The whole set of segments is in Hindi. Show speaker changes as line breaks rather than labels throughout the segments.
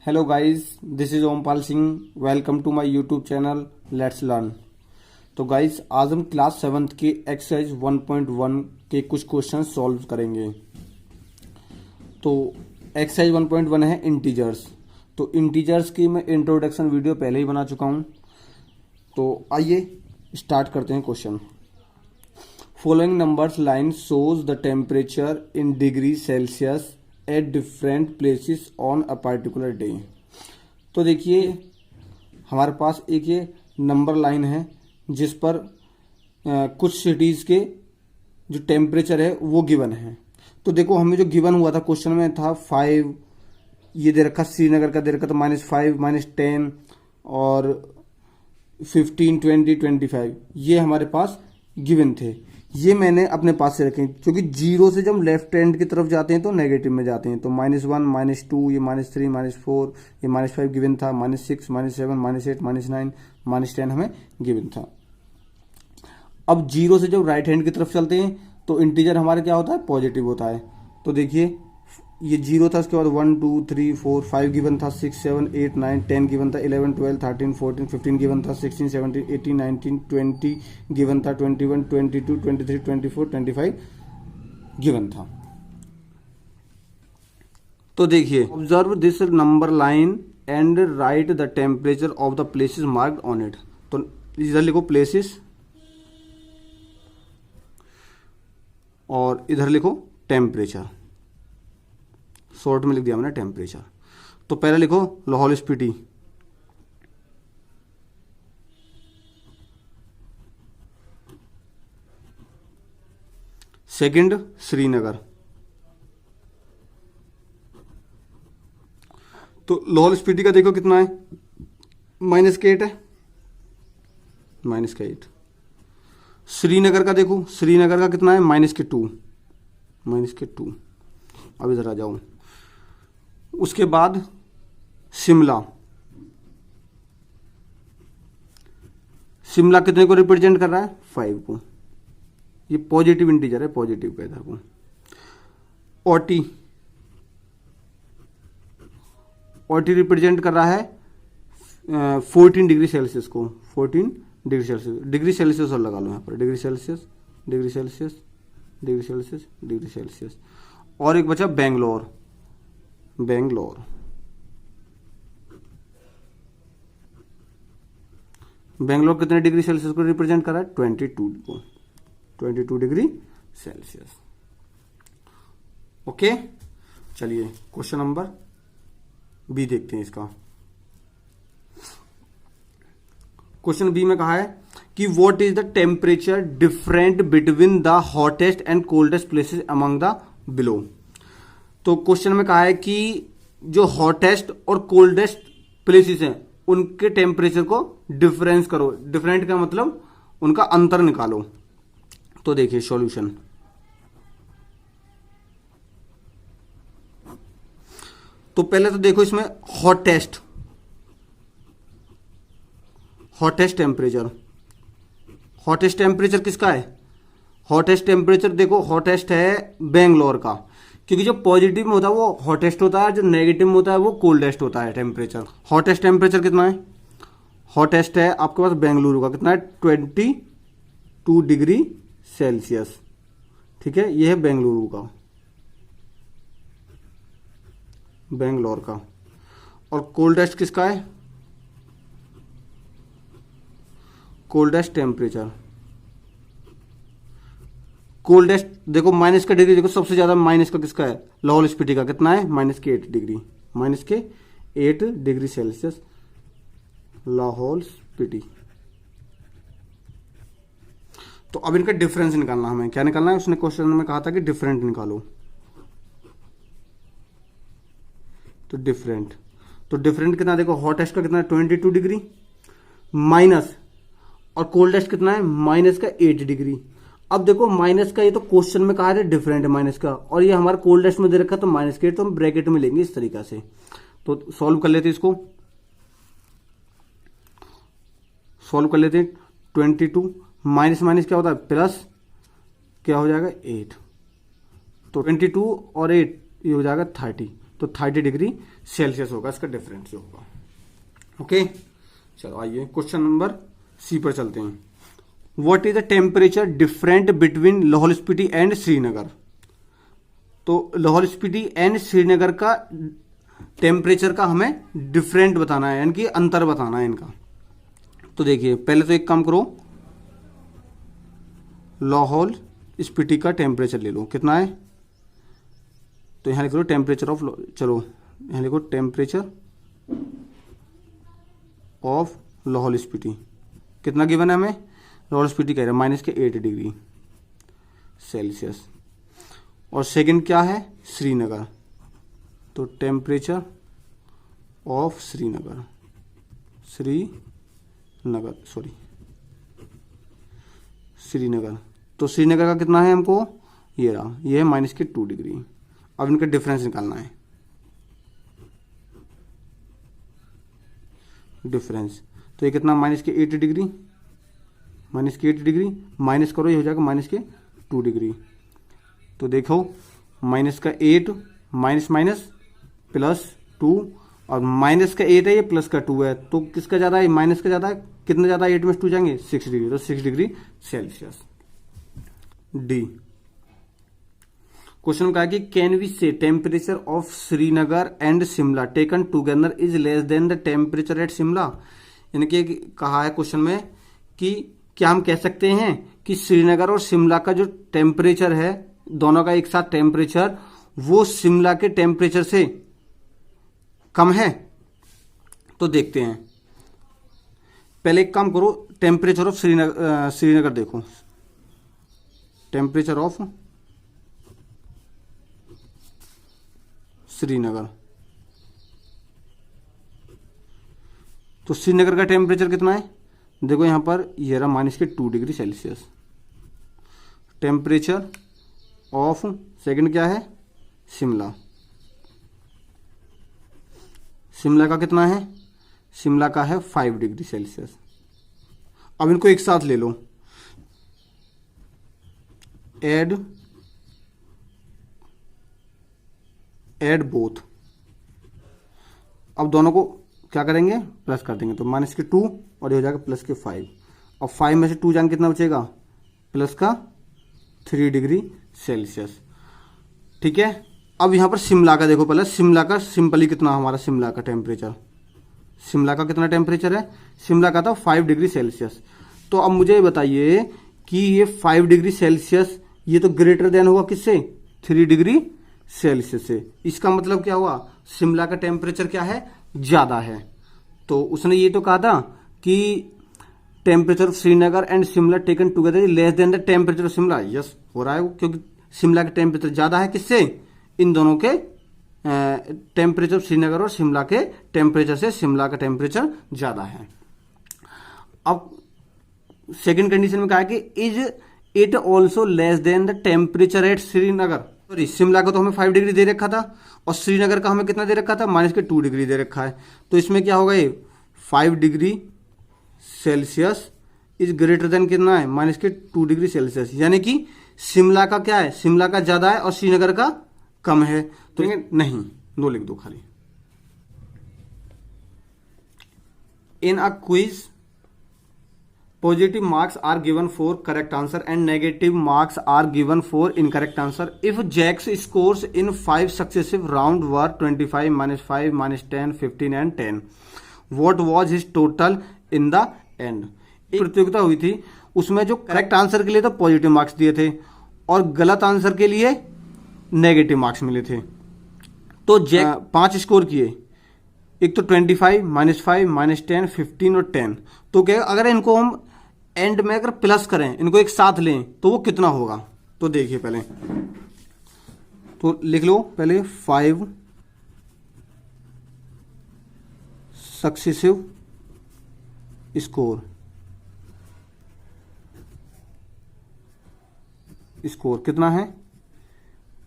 Hello guys, this is Ompal Singh. Welcome to my YouTube channel let's learn. तो गाइस, आज हम क्लास 7th के एक्सरसाइज 1.1 के कुछ क्वेश्चन सॉल्व करेंगे। तो एक्सरसाइज 1.1 है इंटीजर्स। तो इंटीजर्स की मैं इंट्रोडक्शन वीडियो पहले ही बना चुका हूं। तो आइए स्टार्ट करते हैं question. Following numbers line shows the temperature in degree Celsius at different places on a particular day. तो देखिए, हमारे पास एक ये नंबर लाइन है जिस पर कुछ सिटीज के जो टेम्परेचर है वो गिवन है। तो देखो, हमें जो गिवन हुआ था क्वेश्चन में था 5, ये दे रखा श्रीनगर का दे रखा था -5, -10 और 15, 20, 25, ये हमारे पास गिवन थे। ये मैंने अपने पास से रखे क्योंकि जीरो से जब लेफ्ट हैंड की तरफ जाते हैं तो नेगेटिव में जाते हैं। तो -1, -2, ये -3, -4, ये -5 गिवन था, -6, -7, -8, -9, -10 हमें गिवन था। अब जीरो से जब राइट हैंड की तरफ चलते हैं तो इंटीजर हमारे क्या होता है, पॉजिटिव होता है। तो देखिए, ये जीरो था, उसके बाद 1, 2, 3, 4, 5 गिवन था, 6, 7, 8, 9, 10 गिवन था, 11, 12, 13, 14, 15 गिवन था, 16, 17, 18, 19, 20 गिवन था, 21, 22, 23, 24, 25 गिवन था। तो देखिए, observe this number line and right the temperature of the places marked on it. तो इधर लिखो प्लेसेस और इधर लिखो टेम्परेचर। शॉर्ट में लिख दिया मैंने टेम्परेचर। तो पहले लिखो लाहौल स्पीति, सेकंड श्रीनगर। तो लाहौल स्पीति का देखो कितना है, -8 है, -8। श्रीनगर का देखो, श्रीनगर का कितना है, -2, -2। अब इधर आ जाओ। उसके बाद शिमला, शिमला कितने को रिप्रेजेंट कर रहा है, 5 को। ये पॉजिटिव इंटीजर है, पॉजिटिव का इधर को। ओटी, ओटी रिप्रेजेंट कर रहा है 14 डिग्री सेल्सियस को, 14 डिग्री सेल्सियस। डिग्री सेल्सियस और लगा लो यहाँ पर, degree Celsius, degree Celsius, degree Celsius, degree Celsius. और एक बचा बेंगलोर, बेंगलोर। बेंगलोर कितने डिग्री सेल्सियस को रिप्रेजेंट कर रहा है, 22 को, 22 डिग्री सेल्सियस। ओके, चलिए क्वेश्चन नंबर बी देखते हैं इसका। क्वेश्चन बी में कहा है कि what is the temperature different between the hottest and coldest places among the below. तो क्वेश्चन में कहा है कि जो हॉटेस्ट और कोल्डेस्ट प्लेसेस हैं उनके टेम्परेचर को डिफरेंस करो। डिफरेंट का मतलब उनका अंतर निकालो। तो देखिए सॉल्यूशन। तो पहले तो देखो इसमें hottest, hottest temperature, hottest temperature किसका है, हॉटेस्ट टेम्परेचर देखो हॉटेस्ट है बेंगलोर का, क्योंकि जो पॉजिटिव में होता है वो हॉटेस्ट होता है, जो नेगेटिव में होता है वो कोल्डेस्ट होता है टेम्परेचर। हॉटेस्ट टेम्परेचर कितना है, हॉटेस्ट है आपके पास बेंगलुरु का, कितना है, 22 डिग्री सेल्सियस। ठीक है, ये है बेंगलुरु का, बेंगलोर का। और कोल्डेस्ट किसका है, कोल्डेस्ट टेम्परेचर, कोल्डेस्ट देखो माइनस का डिग्री देखो, सबसे ज्यादा माइनस का किसका है, लाहौल स्पीति का, कितना है, -8 degree, -8 degree Celsius Lahaul Spiti. तो अब इनका डिफरेंस निकालना, हमें क्या निकालना है, उसने क्वेश्चन में कहा था कि डिफरेंट निकालो। तो डिफरेंट, तो डिफरेंट कितना देखो, हॉटेस्ट का कितना है 22 डिग्री माइनस, और कोल्डेस्ट कितना है -8 डिग्री। अब देखो माइनस का, ये तो क्वेश्चन में कहा है डिफरेंट है माइनस का, और ये हमारा कोल्डेस्ट में दे रखा तो -8, तो हम ब्रैकेट में लेंगे इस तरीका से। तो सॉल्व कर लेते इसको, सॉल्व कर लेते हैं। 22 माइनस माइनस क्या होता है, प्लस क्या हो जाएगा 8। तो 22 और 8 ये हो जाएगा 30। तो तो 30 डिग्री सेल्सियस होगा, इसका डिफरेंस जो होगा। ओके, चलो आइए क्वेश्चन नंबर सी पर चलते हैं। What is the temperature different between Lahaul Spiti and Srinagar. तो लाहौल स्पीति एंड श्रीनगर का टेम्परेचर का हमें डिफरेंट बताना है, यानी कि अंतर बताना है इनका। तो देखिए पहले तो एक काम करो, लाहौल स्पीति का टेम्परेचर ले लो, कितना है, तो यहां लिख लो टेम्परेचर ऑफ, चलो यहां लिखो टेम्परेचर ऑफ लाहौल स्पीति, कितना गिवन है हमें, लाहौल स्पीति कह रहे हैं -8 डिग्री सेल्सियस। और सेकंड क्या है, श्रीनगर, तो टेम्परेचर ऑफ श्रीनगर, श्रीनगर, तो श्रीनगर का कितना है हमको, ये रहा, ये है -2 डिग्री। अब इनका डिफरेंस निकालना है, डिफरेंस, तो ये कितना -8 डिग्री, माइनस करो, ये हो जाएगा -2 डिग्री। तो देखो -8 माइनस माइनस +2, और -8 है, ये +2 है, तो किसका ज्यादा है, माइनस का ज्यादा है, कितना ज्यादा, 8 में 2 जाएंगे, 6 डिग्री, तो 6 डिग्री सेल्सियस। डी क्वेश्चन कहा कि कैन वी से temperature of Srinagar and Shimla taken together is less than the temperature at Shimla. यानी कि कहा है क्वेश्चन में कि क्या हम कह सकते हैं कि श्रीनगर और शिमला का जो टेम्परेचर है, दोनों का एक साथ टेम्परेचर, वो शिमला के टेम्परेचर से कम है। तो देखते हैं, पहले एक काम करो, टेम्परेचर ऑफ श्रीनगर देखो, टेम्परेचर ऑफ श्रीनगर, तो श्रीनगर का टेम्परेचर कितना है, देखो यहां पर ये रहा -2 degree Celsius. Temperature of second क्या है, शिमला, शिमला का कितना है, शिमला का है 5 डिग्री सेल्सियस। अब इनको एक साथ ले लो, एड बोथ, अब दोनों को क्या करेंगे, प्लस कर देंगे, तो -2 और ये हो जाएगा +5, और 5 में से 2 जाएंगे, कितना बचेगा, +3 डिग्री सेल्सियस। ठीक है, अब यहां पर शिमला का देखो, पहले शिमला का सिंपली कितना, हमारा शिमला का टेम्परेचर, शिमला का कितना टेम्परेचर है, शिमला का था 5 डिग्री सेल्सियस। तो अब मुझे बताइए कि ये 5 डिग्री सेल्सियस, ये तो ग्रेटर देन होगा किससे, 3 डिग्री सेल्सियस से। इसका मतलब क्या हुआ, शिमला का टेम्परेचर क्या है, ज्यादा है। तो उसने ये तो कहा था कि temperature of Srinagar and Shimla taken together less than the temperature of Shimla. Yes हो रहा है, क्योंकि शिमला का टेम्परेचर ज्यादा है किससे, इन दोनों के टेम्परेचर श्रीनगर और शिमला के टेम्परेचर से शिमला का टेम्परेचर ज्यादा है। अब सेकंड कंडीशन में कहा है कि is it also less than the temperature at Srinagar. Sorry, Shimla का तो हमें 5 डिग्री दे रखा था, और श्रीनगर का हमें कितना दे रखा था, -2 डिग्री दे रखा है। तो इसमें क्या होगा, ये 5 degree Celsius is greater than कितना है, -2 डिग्री सेल्सियस। यानी कि शिमला का क्या है, शिमला का ज्यादा है और श्रीनगर का कम है। तो नहीं, नो लिख दो खाली। In a quiz positive marks are given for correct answer and negative marks are given for incorrect answer. If Jack's scores in 5 successive rounds were 25, -5, -10, 15 and 10, what was his total in the end? एक प्रतियोगिता हुई थी, उसमें जो करेक्ट आंसर के लिए तो पॉजिटिव मार्क्स दिए थे और गलत आंसर के लिए नेगेटिव मार्क्स मिले थे। तो जैक 5 स्कोर किए, एक तो 25, -5, -10, 15 और 10। तो क्या अगर इनको हम एंड में अगर प्लस करें, इनको एक साथ लें, तो वो कितना होगा। तो देखिए पहले तो लिख लो, पहले 5 सक्सेसिव स्कोर, स्कोर कितना है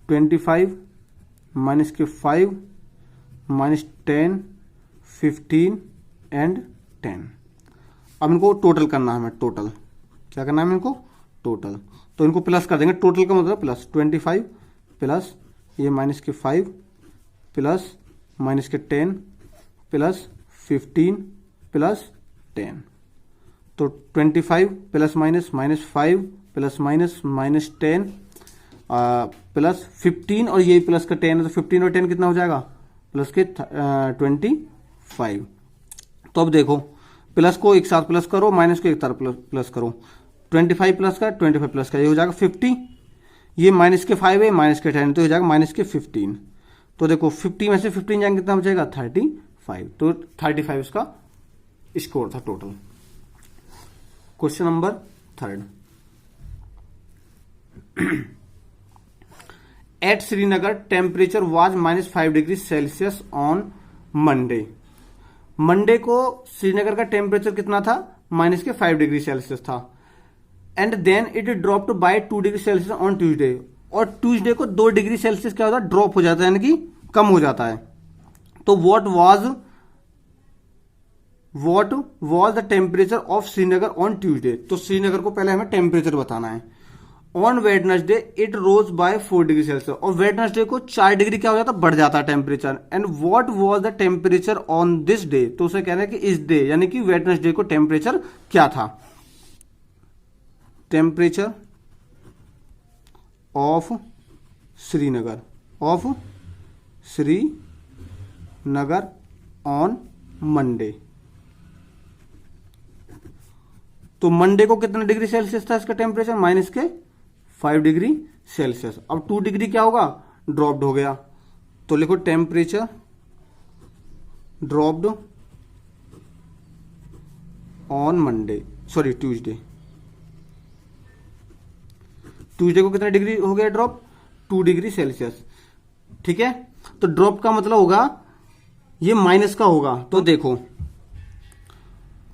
25 -5 -10 15 एंड 10। अब इनको टोटल करना है, हमें टोटल क्या करना है, इनको टोटल, तो इनको प्लस कर देंगे। टोटल का मतलब प्लस 25 प्लस ये -5 प्लस माइनस के 10 प्लस 15 प्लस 10, तो 25 plus minus -5 plus minus -10 plus 15 और ये प्लस का 10 है, तो 15 और 10 कितना हो जाएगा प्लस के 25। तो अब देखो प्लस को एक साथ प्लस करो, माइनस को एक साथ प्लस करो, 25 प्लस का 25 प्लस का ये हो जाएगा 50, ये माइनस के 5 है माइनस के 10 तो हो जाएगा माइनस के 15। तो देखो 50 में से 15 जाएंगे कितना हो जाएगा 35, तो 35 इसका स्कोर था total. Question number 3, at Srinagar temperature was -5 degree Celsius on Monday. Monday को श्रीनगर का टेम्परेचर कितना था -5 डिग्री सेल्सियस था, and then it dropped by 2 degree Celsius on Tuesday, और ट्यूसडे को 2 डिग्री सेल्सियस क्या होता है ड्रॉप हो जाता है, यानी कि कम हो जाता है। तो what was the temperature of Srinagar on Tuesday, तो श्रीनगर को पहले हमें टेम्परेचर बताना है। On Wednesday it rose by 4 degree Celsius, और वेडनेसडे को 4 डिग्री क्या हो जाता है बढ़ जाता है temperature. And what was the temperature on this day, तो उसे कह रहे हैं कि इस डे यानी कि वेडनेसडे को टेम्परेचर क्या था। Temperature of Srinagar on Monday, तो मंडे को कितना डिग्री सेल्सियस था इसका टेम्परेचर -5 डिग्री सेल्सियस। अब 2 डिग्री क्या होगा ड्रॉप्ड हो गया, तो लिखो temperature dropped on Monday, sorry Tuesday को कितना डिग्री हो गया ड्रॉप 2 डिग्री सेल्सियस, ठीक है। तो ड्रॉप का मतलब होगा ये माइनस का होगा, तो देखो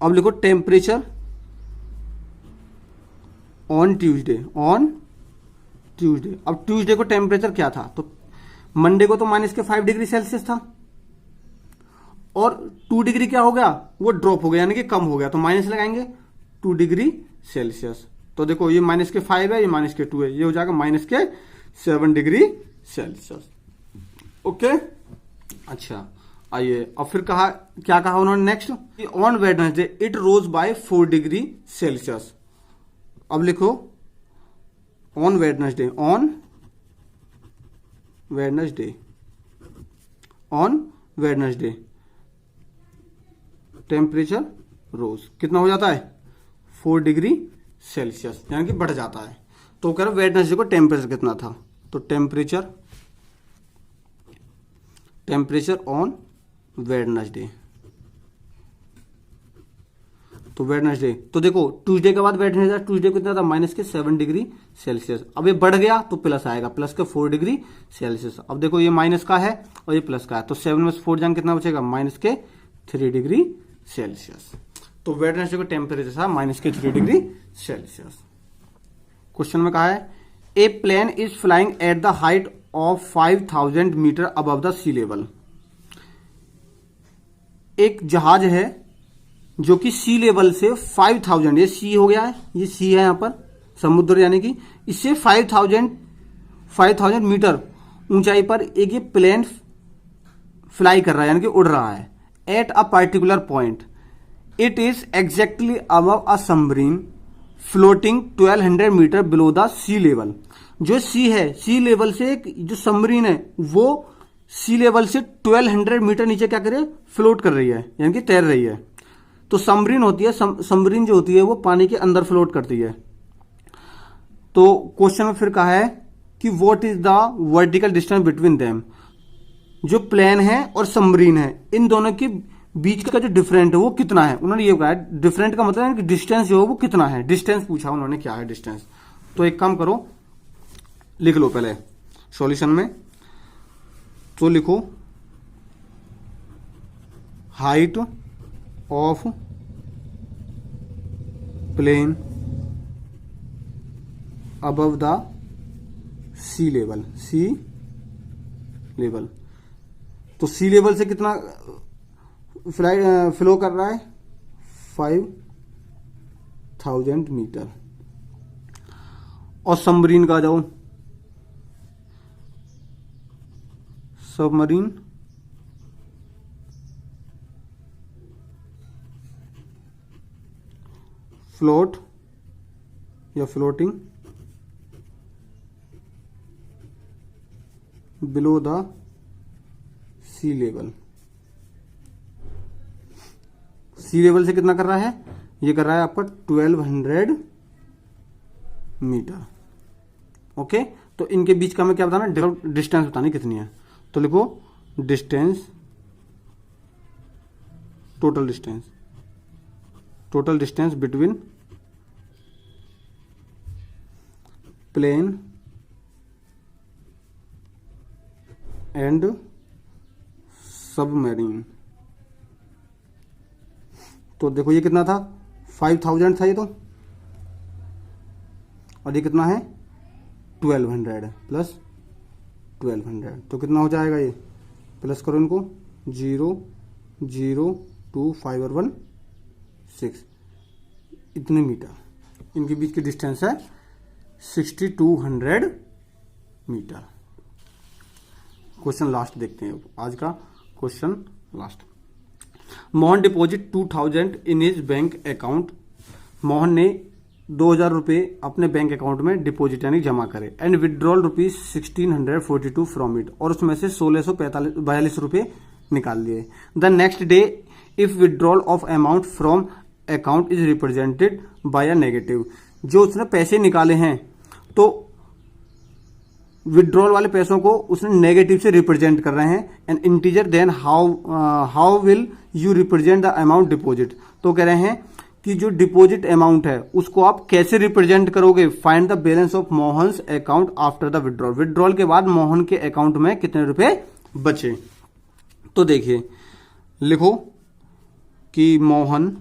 अब लिखो टेम्परेचर ऑन ट्यूसडे अब ट्यूसडे को टेम्परेचर क्या था, तो मंडे को तो -5 डिग्री सेल्सियस था, और 2 डिग्री क्या हो गया वो ड्रॉप हो गया यानी कि कम हो गया, तो माइनस लगाएंगे 2 डिग्री सेल्सियस। तो देखो ये -5 है, ये -2 है, ये हो जाएगा -7 डिग्री सेल्सियस। ओके, अच्छा आइए अब फिर क्या कहा उन्होंने next, on Wednesday it rose by 4 degree Celsius. अब लिखो ऑन वेडनेसडे टेम्परेचर रोज कितना हो जाता है 4 डिग्री सेल्सियस, यानी कि बढ़ जाता है। तो कह रहा वेडनेसडे को टेम्परेचर कितना था, तो टेम्परेचर ऑन वेडनेसडे, तो वेडनेसडे, तो देखो ट्यूसडे के बाद वेडनेसडे ट्यूसडे को कितना था -7 डिग्री सेल्सियस। अब ये बढ़ गया तो प्लस आएगा, प्लस के 4 डिग्री सेल्सियस। अब देखो ये माइनस का है और ये प्लस का है, तो 7 में से 4 जाएंगे कितना बचेगा -3 डिग्री सेल्सियस। तो वेडनेसडे को टेम्परेचर था -3 डिग्री सेल्सियस। क्वेश्चन में कहा है a plane is flying at the height of 5000 metre above the sea level. एक जहाज है जो कि सी लेवल से 5000, ये सी हो गया है, ये सी है यहां पर समुद्र, यानी कि इससे 5000 मीटर ऊंचाई पर एक ये प्लेन फ्लाई कर रहा है यानी कि उड़ रहा है। At a particular point it is exactly above a submarine floating 1200 metre below the sea level. जो सी है, सी लेवल से एक जो सबमरीन है वो सी लेवल से 1200 मीटर नीचे क्या कर रही है फ्लोट कर रही है, यानी कि तैर रही है। तो सबमरीन होती है, सबमरीन जो होती है वो पानी के अंदर फ्लोट करती है। तो क्वेश्चन में फिर कहा है कि what is the vertical distance between them. जो प्लेन है और सबमरीन है इन दोनों के बीच का जो डिफरेंट है वो कितना है। उन्होंने ये कहा है डिफरेंट का मतलब है कि डिस्टेंस जो है वो कितना है, डिस्टेंस पूछा उन्होंने क्या है डिस्टेंस। तो एक काम करो लिख लो पहले सॉल्यूशन में, तो लिखो height of plane above the sea level, तो सी लेवल से कितना फ्लो कर रहा है 5000 मीटर। और सबमरीन का जाओ, सबमरीन फ्लोट या floating below the sea level. Sea level से कितना कर रहा है, ये कर रहा है आपका 1200 मीटर। ओके, तो इनके बीच का हमें क्या बताना, डिस्टेंस बतानी कितनी है। तो लिखो distance, total distance between plane and submarine. तो देखो ये कितना था, 5000 था ये तो, और ये कितना है 1200 प्लस 1200, तो कितना हो जाएगा ये, प्लस करो इनको, 0 0 2 5 और 1 6, इतने मीटर इनके बीच की डिस्टेंस है 6200 मीटर। क्वेश्चन लास्ट देखते हैं आज का question last. Mohan deposit 2000 in his bank account. Mohan ने 2000 रुपए अपने बैंक अकाउंट में डिपॉजिट यानी जमा करे and withdrawal rupees 1642 from it, और उसमें से 1642 रुपए निकाल लिए। The next day if withdrawal of amount from account is represented by a negative. जो उसने पैसे निकाले हैं तो विड्रॉल वाले पैसों को उसने नेगेटिव से रिप्रेजेंट कर रहे हैं। And integer then how will you represent the amount deposit. तो कह रहे हैं कि जो डिपॉजिट अमाउंट है उसको आप कैसे रिप्रेजेंट करोगे। Find the balance of Mohan's account after the withdrawal. Withdrawal के बाद मोहन के अकाउंट में कितने रुपए बचे। तो देखिए लिखो कि Mohan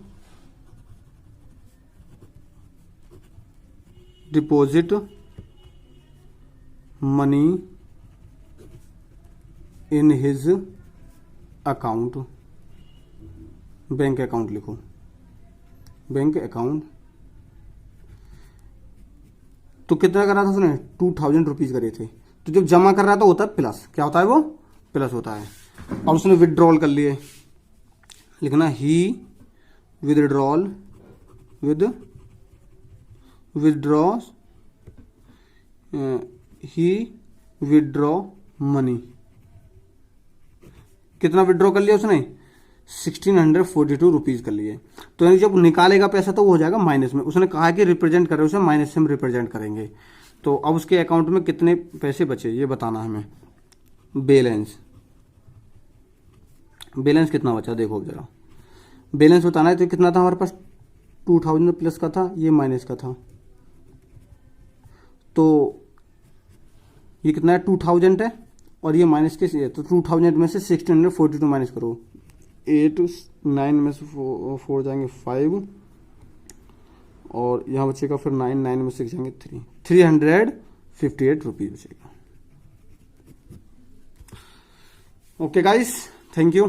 deposit money in his account, bank account लिखो, बैंक अकाउंट। तो कितना कर रहा था उसने, 2000 रुपीज करे थे। तो जब जमा कर रहा था होता है प्लस, क्या होता है वो, प्लस होता है। और उसने विड्रॉल कर लिए, लिखना ही विदड्रॉल विदड्रॉस ही विड्रॉ मनी। कितना विड्रॉ कर लिया उसने, 1642 रुपीज कर लिए। तो यानी जब निकालेगा पैसा तो वो हो जाएगा माइनस में। उसने कहा कि रिप्रेजेंट कर रहे, उसे माइनस से हम रिप्रेजेंट करेंगे। तो अब उसके अकाउंट में कितने पैसे बचे ये बताना हमें। बैलेंस कितना बचा देखो जरा, बैलेंस बताना है। तो कितना था हमारे पास, 2000 प्लस का था, ये माइनस का था। तो ये कितना है 2000 है और ये माइनस के है। तो 2000 में से 1642 माइनस करो, 8 9 में से 4 जाएंगे 5, और यहाँ बचेगा फिर 9 9 में से जाएंगे 358 रुपीज बचेगा। Okay guys, thank you.